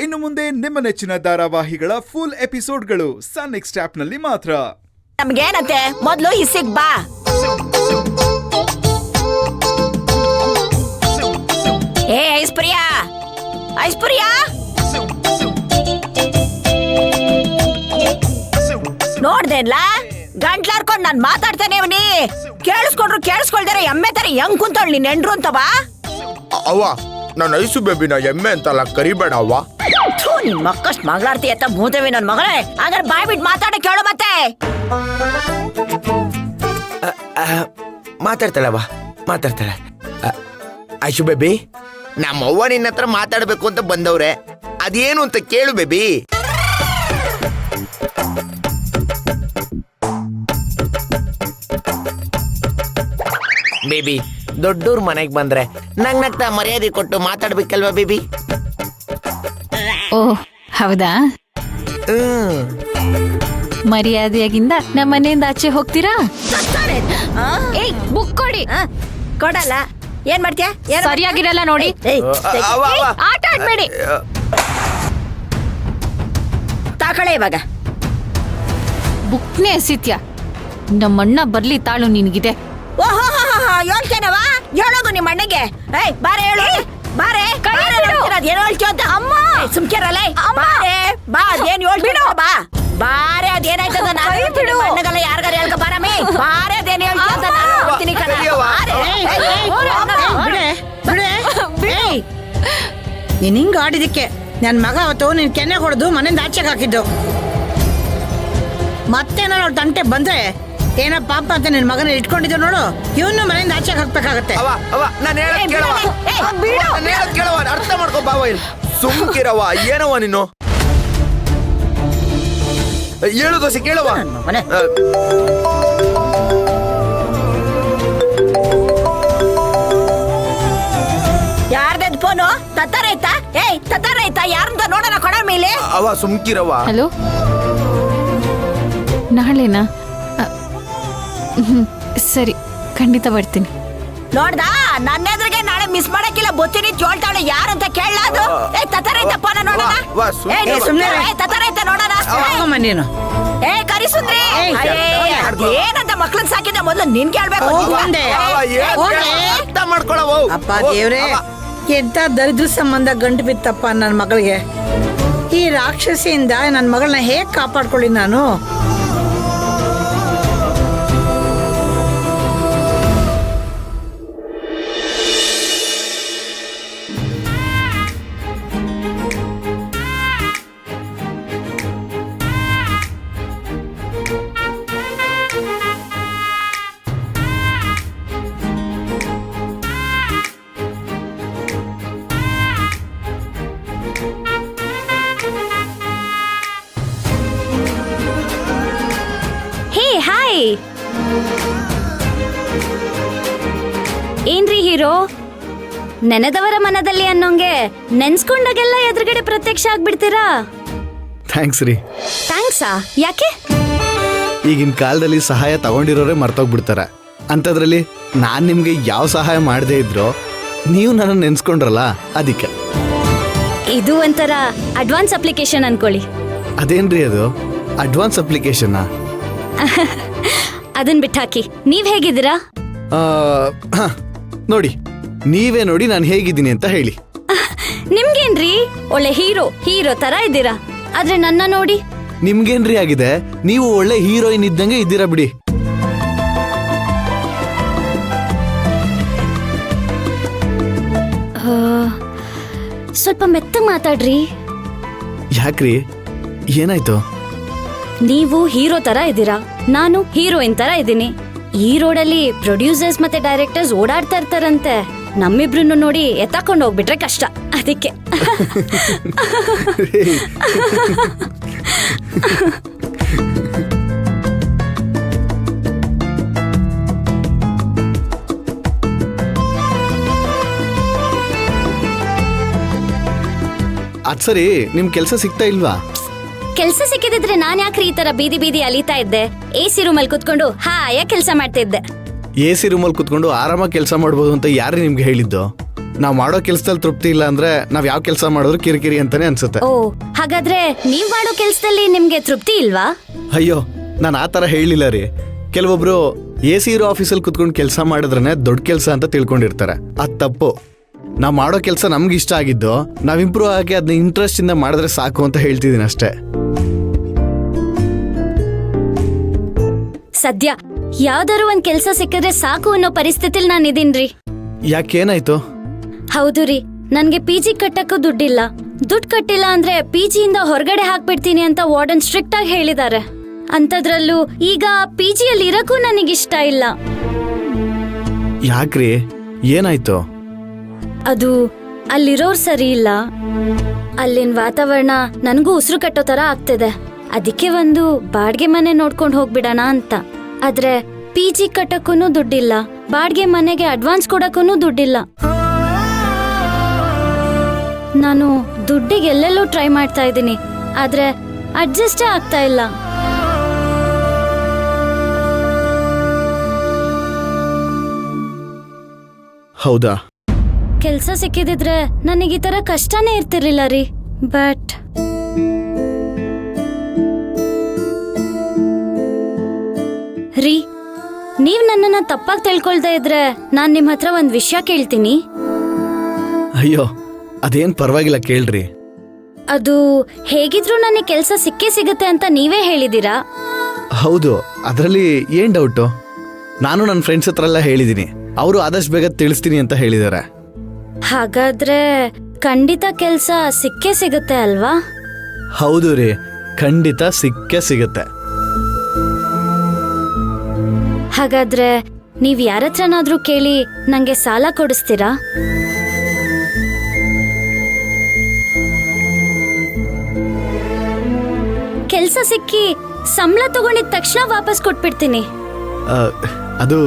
ಇನ್ನು ಮುಂದೆ ನಿಮ್ಮ ನೆಚ್ಚಿನ ಧಾರಾವಾಹಿಗಳ ಫುಲ್ ಎಪಿಸೋಡ್ಗಳು ಸನ್ ನೆಕ್ಸ್ಟ್ ಆಪ್ನಲ್ಲಿ ಮಾತ್ರ. ನಮ್ಗೇನಂತೆ ಮೊದ್ಲು ಇಸಿಗ್ ಬಾ. ಏ ಐಸ್ಪ್ರಿಯಾ, ಐಸ್ಪ್ರಿಯಾ ನೋಡ್ದೇನ್ಲ ಗಂಟ್ಲಾರ್ಕೊಂಡ್ ನಾನ್ ಮಾತಾಡ್ತಾನೆ ಅವನಿ. ಕೇಳಿಸ್ಕೊಂಡ್ರು ಕೇಳಿಸ್ಕೊಳ್ದಾರೆ ಎಮ್ಮೆ ತರ ಹೆಂಗ್ ಕುಂತವಳು ನಿನ್ ಹೆಂಡ್ರು ಅಂತವಾ. ಅವ್ವ ನಾನು ಐಸು ಬೇಬಿನ ಎಮ್ಮೆ ಅಂತಲ್ಲ ಕರಿಬೇಡ ಅವ್ವ. ನಿನ್ ಮಕ್ಕಷ್ಟು ಮಗಳಾರ್ತಿ ಎತ್ತ ಮೂತೇವಿ ನನ್ ಮಗಳೇ. ಹಾಗಾದ್ರೆ ಬಾಯ್ ಬಿಟ್ಟು ಮಾತಾಡ ಕೇಳು ಮತ್ತೆ. ಮಾತಾಡ್ತಾಳವ್ವ ಮಾತಾಡ್ತಾಳೆ. ಐಶು ಬೇಬಿ ನಮ್ಮವ್ವ ನಿನ್ನ ಹತ್ರ ಮಾತಾಡ್ಬೇಕು ಅಂತ ಬಂದವ್ರೆ, ಅದೇನು ಅಂತ ಕೇಳು ಬೇಬಿ. ಬೇಬಿ ದೊಡ್ಡೂರ್ ಮನೆಗ್ ಬಂದ್ರೆ ನಗ್ನಗ್ತಾ ಮರ್ಯಾದೆ ಕೊಟ್ಟು ಮಾತಾಡ್ಬೇಕಲ್ವಾ ಬೇಬಿ? ಓ ಹೌದಾ, ಮರ್ಯಾದೆಯಾಗಿಂದ ನಮ್ಮ ಮನೆಯಿಂದ ಆಚೆ ಹೋಗ್ತೀರಾ? ಏಯ್ ಬುಕ್ ಕೊಡಿ. ಕೊಡಲ್ಲ ಏನ್ ಮಾಡ್ತೀಯ? ಸರಿಯಾಗಿರಲ್ಲ ನೋಡಿ. ಆಟ ಆಡ್ಬೇಡಿ. ತಾಕಳೆ ಇವಾಗ ಬುಕ್ನೇ ಎಸಿತ್ಯ. ನಮ್ಮಣ್ಣ ಬರ್ಲಿ ತಾಳು ನಿನ್ಗಿದೆ. ಓಹೋ ಹೇಳ್ತೇನವಾ, ಹೇಳೋದು ನಿಮ್ಮ ಅಣ್ಣಗೆ. ಏಯ್ ಬಾರೆ ಹೇಳು, ಬಾರೆ ಅದೇನು ಹೇಳ್ತೀವ ಅಂತ. ಅಮ್ಮ ಸುಮ್ಕಿರಲ್ಲ, ಬಾರೆ ಬಾ ಅದೇನು ಹೇಳ್ಬಿಡು. ಬಾ ಬಾರೆ ಅದೇನಾಯ್ತದ ನಾನು ಬಿಡು. ಅಣ್ಣಗಲ್ಲ ಯಾರಿಗಾರ ಹೇಳ್ಕ ಬಾರಮ್ಮಿ. ಬಾರೆ ಅದೇನು ಹೇಳ್ತೀವ ಅಂತ ನಾನು ಹೋಗ್ತೀನಿ ಕಣ. ನೀನ್ ಹಿಂಗ ಆಡಿದಕ್ಕೆ ನನ್ ಮಗ ಅವತ್ತು ನಿನ್ ಕೆನ್ನೆ ಹೊಡೆದು ಮನೆಯಿಂದ ಆಚೆಗೆ ಹಾಕಿದ್ದು. ಮತ್ತೇನಾರು ಅವ್ಳ ತಂಟೆ ಬಂದ್ರೆ ಏನ ಪಾಪ ಅಂತ ನಿನ್ ಮಗನ ಇಟ್ಕೊಂಡಿದ್ದು ನೋಡು, ಇವನು ಮನೆಯಿಂದ ಆಚೆಗೆ ಹಾಕ್ಬೇಕಾಗತ್ತೆ. ಅರ್ಥ ಮಾಡ್ಕೋ ಬಾವ. ಸುಮ್ಕಿರವ ಏನವ ನೀನು? ಹೇಳು ದೋಸೆ ಕೇಳವ. ಯಾರ್ದದ್ ಫೋನು? ತತ್ತಾರೈತಾ? ಏಯ್ ತತ್ತಾರೈತಾ? ಯಾರಂತ ನೋಡೋಣ ಕೊಡ ಮೇಲೆ. ಅವ ಸುಮ್ಕಿರವ. ಹಲೋ, ನಾಳೆನಾ? ಸರಿ ಖಂಡಿತ ಬರ್ತೀನಿ. ನೋಡ್ದಾ ನನ್ನ ಎದುರಿಗೆ ನಾಳೆ ಮಿಸ್ ಮಾಡಕ್ಕಿಲ್ಲ. ಬೊತ್ತೀನಿ ಚೋಳ್ತಾವಳೆ ಯಾರಂತ ಕೇಳಲ್ಲ. ಅದು ಏ ತತ್ತಾರೈತ ಫೋನ ನೋಡೋಣ. ತತ್ತಾರೈತ ನೋಡೋಣ. ನೀನು ಏ ಕರಿ ಸುಂದ್ರಿ, ಏನಂತ ಮಕ್ಳನ್ ಸಾಕಿದ ಮೊದ್ಲು ನಿನ್ ಕೇಳ್ಬೇಕು. ಅರ್ಥ ಮಾಡ್ಕೊಳವ. ಅಪ್ಪ ದೇವ್ರೆ, ಎಂತ ದರಿದ್ರ ಸಂಬಂಧ ಗಂಟು ಬಿತ್ತಪ್ಪ ನನ್ನ ಮಗಳಿಗೆ. ಈ ರಾಕ್ಷಸಿಯಿಂದ ನನ್ನ ಮಗಳನ್ನ ಹೇಗ್ ಕಾಪಾಡ್ಕೊಳ್ಳಿ ನಾನು? ಏನ್ರಿ ಹೀರೋ, ನೆನೆದವರ ಮನದಲ್ಲಿ ಅನ್ನೋಂಗೆ ನೆನ್ಸ್ಕೊಂಡಾಗೆಲ್ಲ ಎದುರುಗಡೆ ಪ್ರತ್ಯಕ್ಷ ಆಗ್ಬಿಡ್ತೀರಾ? ಥ್ಯಾಂಕ್ಸ್ ರೀ. ಥ್ಯಾಂಕ್ಸಾ? ಯಾಕೆ? ಈಗಿನ ಕಾಲದಲ್ಲಿ ಸಹಾಯ ತಗೊಂಡಿರೋರೇ ಮರ್ತೋಗ್ಬಿಡ್ತಾರೆ. ಅಂಥದ್ರಲ್ಲಿ ನಾನು ನಿಮಗೆ ಯಾವ ಸಹಾಯ ಮಾಡದೇ ಇದ್ರೋ ನೀವು ನನ್ನ ನೆನ್ಸ್ಕೊಂಡ್ರಲ್ಲ, ಅದಕ್ಕೆ. ಇದು ಒಂಥರ ಅಡ್ವಾನ್ಸ್ ಅಪ್ಲಿಕೇಶನ್ ಅನ್ಕೊಳ್ಳಿ. ಅದೇನ್ರಿ ಅದು ಅಡ್ವಾನ್ಸ್ ಅಪ್ಲಿಕೇಶನ್? ಅದನ್ ಬಿಟ್ಟಾಕಿ, ನೀವ್ ಹೇಗಿದ್ದೀರಾ? ನೋಡಿ, ನೀವೇ ನೋಡಿ ನಾನು ಹೇಗಿದ್ದೀನಿ ಅಂತ ಹೇಳಿ. ನಿಮ್ಗೇನ್ರಿ ಒಳ್ಳೆ ಹೀರೋ ತರ ಇದ್ದೀರಾ, ಆದ್ರೆ ನನ್ನ ನೋಡಿ. ನಿಮ್ಗೇನ್ರಿ ಆಗಿದೆ? ನೀವು ಒಳ್ಳೆ ಹೀರೋಯಿನ್ ಇದ್ದಂಗೆ ಇದ್ದೀರಾ ಬಿಡಿ. ಸ್ವಲ್ಪ ಮೆತ್ತಗ್ ಮಾತಾಡ್ರಿ. ಯಾಕ್ರಿ, ಏನಾಯ್ತು? ನೀವು ಹೀರೋ ತರ ಇದ್ದೀರಾ, ನಾನು ಹೀರೋಯಿನ್ ತರ ಇದ್ದೀನಿ. ಈ ರೋಡಲ್ಲಿ ಪ್ರೊಡ್ಯೂಸರ್ಸ್ ಮತ್ತೆ ಡೈರೆಕ್ಟರ್ಸ್ ಓಡಾಡ್ತಾ ಇರ್ತಾರಂತೆ. ನಮ್ಮಿಬ್ರನ್ನು ನೋಡಿ ಎತ್ತಾಕೊಂಡು ಹೋಗ್ಬಿಟ್ರೆ ಕಷ್ಟ, ಅದಕ್ಕೆ. ಅದ್ ಸರಿ, ನಿಮ್ ಕೆಲ್ಸ ಸಿಗ್ತಾ ಇಲ್ವಾ? ಕೆಲ್ಸ ಸಿಕ್ಕಿದ್ರೆ ನಾನ್ ಯಾಕ್ರಿ ಈ ತರ ಬೀದಿ ಬೀದಿ ಅಲಿತಾ ಇದ್ದೆ? AC ರೂಮಲ್ಲಿ ಕುತ್ಕೊಂಡು ಹಾಯಾಗಿ ಕೆಲಸ ಮಾಡ್ತಾ ಇದ್ದೆ. AC ರೂಮಲ್ಲಿ ಕುತ್ಕೊಂಡು ಆರಾಮಾಗಿ ಕೆಲಸ ಮಾಡ್ಬೋದು ಅಂತ ಯಾರು ನಿಮ್ಗೆ ಹೇಳಿದ್ದು? ನಾವು ಮಾಡೋ ಕೆಲಸದಲ್ಲಿ ತೃಪ್ತಿ ಇಲ್ಲ ಅಂದ್ರೆ ನಾವ್ ಯಾವ ಕೆಲಸ ಮಾಡಿದ್ರು ಕಿರಿಕಿರಿ ಅಂತಾನೆ ಅನ್ಸುತ್ತೆ. ಓ ಹಾಗಾದ್ರೆ ನೀವ್ ಮಾಡೋ ಕೆಲ್ಸದಲ್ಲಿ ನಿಮ್ಗೆ ತೃಪ್ತಿ ಇಲ್ವಾ? ಅಯ್ಯೋ ನಾನು ಆ ಥರ ಹೇಳಿಲ್ಲ ರೀ. ಕೆಲವೊಬ್ರು AC ಇರೋ ಆಫೀಸಲ್ಲಿ ಕುತ್ಕೊಂಡು ಕೆಲಸ ಮಾಡಿದ್ರೇನೆ ದೊಡ್ಡ ಕೆಲಸ ಅಂತ ತಿಳ್ಕೊಂಡಿರ್ತಾರೆ. ಅದು ತಪ್ಪು. ನಾವು ಮಾಡೋ ಕೆಲಸ ನಮ್ಗೆ ಇಷ್ಟ ಆಗಿದ್ದು ನಾವು ಇಂಪ್ರೂವ್ ಆಗಿ ಅದನ್ನ ಇಂಟ್ರೆಸ್ಟ್ ಇಂದ ಮಾಡಿದ್ರೆ ಸಾಕು ಅಂತ ಹೇಳ್ತಿದ್ದೀನಿ ಅಷ್ಟೇ. ಸದ್ಯ ಯಾವ್ದಾರು ಒಂದ್ ಕೆಲ್ಸ ಸಿಕ್ಕಿದ್ರೆ ಸಾಕು ಅನ್ನೋ ಪರಿಸ್ಥಿತಿಲಿ ನಾನು ಇದೀನ್ರಿ. ಯಾಕೇನಾಯ್ತು? ಹೌದು ರೀ, ನನ್ಗೆ PG ಕಟ್ಟಕ್ಕೂ ದುಡ್ಡಿಲ್ಲ. ದುಡ್ಡು ಕಟ್ಟಿಲ್ಲ ಅಂದ್ರೆ PG ಇಂದ ಹೊರಗಡೆ ಹಾಕ್ಬಿಡ್ತೀನಿ ಅಂತ ವಾರ್ಡನ್ ಸ್ಟ್ರಿಕ್ಟ್ ಆಗಿ ಹೇಳಿದ್ದಾರೆ. ಅಂತದ್ರಲ್ಲೂ ಈಗ PG ಅಲ್ಲಿ ಇರಕ್ಕೂ ನನಗಿಷ್ಟ ಇಲ್ಲ. ಯಾಕ್ರಿ, ಏನಾಯ್ತು? ಅದು ಅಲ್ಲಿರೋರ್ ಸರಿ ಇಲ್ಲ. ಅಲ್ಲಿನ ವಾತಾವರಣ ನನಗೂ ಉಸಿರು ಕಟ್ಟೋ ತರ ಆಗ್ತಿದೆ. ಅದಕ್ಕೆ ಒಂದು ಬಾಡ್ಗೆ ಮನೆ ನೋಡ್ಕೊಂಡು ಹೋಗ್ಬಿಡೋಣ ಅಂತ. ಆದ್ರೆ PG ಕಟ್ಟಕ್ಕೂ ದುಡ್ಡಿಲ್ಲ, ಬಾಡ್ಗೆ ಮನೆಗೆ ಅಡ್ವಾನ್ಸ್ ಕೊಡಕ್ಕೂ ದುಡ್ಡಿಲ್ಲ. ನಾನು ದುಡ್ಡಿಗೆ ಎಲ್ಲೆಲ್ಲೂ ಟ್ರೈ ಮಾಡ್ತಾ ಇದ್ದೀನಿ, ಆದ್ರೆ ಅಡ್ಜಸ್ಟೇ ಆಗ್ತಾ ಇಲ್ಲ. ಹೌದಾ? ಕೆಲ್ಸ ಸಿಕ್ಕಿದಿದ್ರೆ ನನಗೆ ಈ ತರ ಕಷ್ಟನೇ ಇರ್ತಿರ್ಲಿಲ್ಲ ರೀ. ಬಟ್ ರೀ, ನೀವ್ ನನ್ನನ್ನ ತಪ್ಪಾಗಿ ತಿಳ್ಕೊಳ್ತಾ ಇದ್ರೆ ನಾನ್ ನಿಮ್ ಹತ್ರ ಒಂದ್ ವಿಷಯ ಕೇಳ್ತೀನಿ. ಅಯ್ಯೋ ಅದೇನ್ ಪರವಾಗಿಲ್ಲ, ಕೇಳ್ರಿ. ಅದು ಹೇಗಿದ್ರು ನನಗೆ ಕೆಲ್ಸ ಸಿಕ್ಕೇ ಸಿಗುತ್ತೆ ಅಂತ ನೀವೇ ಹೇಳಿದೀರಾ. ಹೌದು, ಅದರಲ್ಲಿ ಏನ್ ಡೌಟು? ನಾನು ನನ್ನ ಫ್ರೆಂಡ್ಸ್ ಹತ್ರ ಎಲ್ಲ ಹೇಳಿದ್ದೀನಿ, ಅವರು ಆದಷ್ಟು ಬೇಗ ತಿಳಿಸ್ತೀನಿ ಅಂತ ಹೇಳಿದ್ದಾರೆ. ಹಾಗಾದ್ರೆ ಖಂಡಿತ ಕೆಲ್ಸ ಸಿಕ್ಕೇ ಸಿಗುತ್ತೆ ಅಲ್ವಾ? ಹೌದು ರೀ, ಖಂಡಿತ ಸಿಕ್ಕೇ ಸಿಗುತ್ತೆ. ಹಾಗಾದ್ರೆ ನೀವ್ ಯಾರತ್ರನಾದ್ರೂ ಕೇಳಿ ನಂಗೆ ಸಾಲ ಕೊಡಿಸ್ತೀರಾ? ಕೆಲ್ಸ ಸಿಕ್ಕಿ ಸಂಬಳ ತಗೊಂಡಿದ ತಕ್ಷಣ ವಾಪಸ್ ಕೊಟ್ಬಿಡ್ತೀನಿ. ಅದು